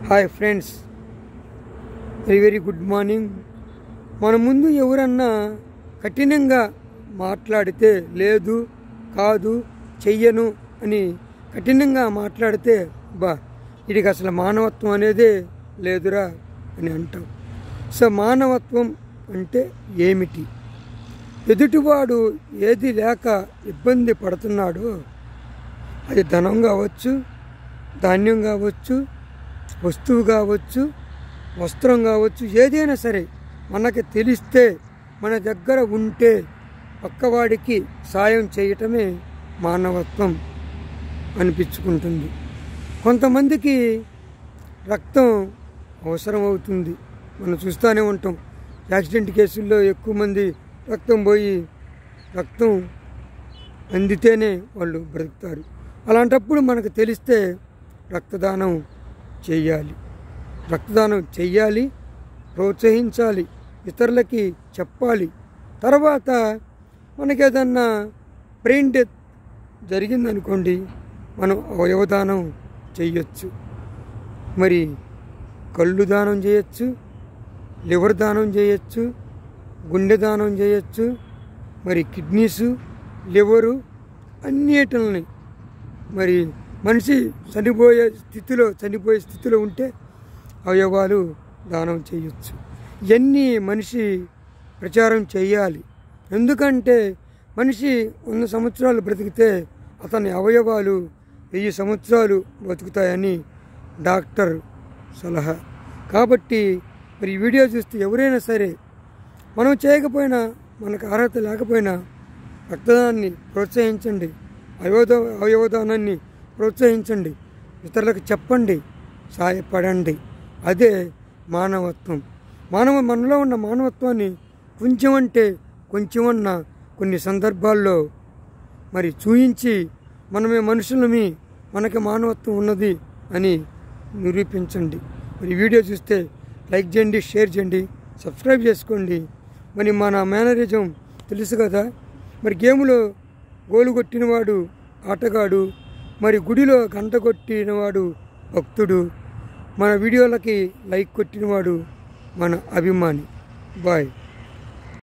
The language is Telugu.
Hi friends, very good morning. మన ముందు ఎవరన్నా కఠినంగా మాట్లాడితే లేదు కాదు చెయ్యను అని కఠినంగా మాట్లాడితే వీడికి అసలు మానవత్వం అనేదే లేదురా అని అంటాం. సో మానవత్వం అంటే ఏమిటి? ఎదుటివాడు ఏది లేక ఇబ్బంది పడుతున్నాడో, అది ధనం కావచ్చు, ధాన్యం కావచ్చు, వస్తువు కావచ్చు, వస్త్రం కావచ్చు, ఏదైనా సరే మనకి తెలిస్తే మన దగ్గర ఉంటే పక్కవాడికి సాయం చేయటమే మానవత్వం అనిపించుకుంటుంది. కొంతమందికి రక్తం అవసరం అవుతుంది. మనం చూస్తూనే ఉంటాం. యాక్సిడెంట్ కేసుల్లో ఎక్కువ మంది రక్తం పోయి రక్తం అందితేనే వాళ్ళు బ్రతుకుతారు. అలాంటప్పుడు మనకు తెలిస్తే రక్తదానం చెయ్యాలి. రక్తదానం చెయ్యాలి, ప్రోత్సహించాలి, ఇతరులకి చెప్పాలి. తర్వాత మనకేదన్నా బ్రెయిన్ డెత్ జరిగిందనుకోండి, మనం అవయవదానం చేయొచ్చు. మరి కళ్ళు దానం చేయొచ్చు, లివర్ దానం చేయొచ్చు, గుండె దానం చేయొచ్చు, మరి కిడ్నీసు, లివరు అన్నిటిని మరి మనిషి చనిపోయే స్థితిలో ఉంటే అవయవాలు దానం చేయొచ్చు. ఇవన్నీ మనిషి ప్రచారం చేయాలి. ఎందుకంటే మనిషి 100 సంవత్సరాలు బ్రతికితే అతని అవయవాలు 1000 సంవత్సరాలు బతుకుతాయని డాక్టర్ సలహా. కాబట్టి మరి ఈ వీడియో చూస్తే ఎవరైనా సరే మనం చేయకపోయినా, మనకు అర్హత లేకపోయినా రక్తదానాన్ని ప్రోత్సహించండి, అవయవదానాన్ని ప్రోత్సహించండి, ఇతరులకు చెప్పండి, సహాయపడండి. అదే మానవత్వం. మనలో ఉన్న మానవత్వాన్ని కొంచెమన్నా కొన్ని సందర్భాల్లో మరి చూయించి మనమే మనుషులమి, మనకి మానవత్వం ఉన్నది అని నిరూపించండి. మరి వీడియో చూస్తే లైక్ చేయండి, షేర్ చేయండి, సబ్స్క్రైబ్ చేసుకోండి. మరి మన మేనరిజం తెలుసు కదా. మరి గేములో గోలు కొట్టినవాడు ఆటగాడు, మరి గుడిలో గంట కొట్టినవాడు భక్తుడు, మన వీడియోలకి లైక్ కొట్టినవాడు మన అభిమాని. బాయ్.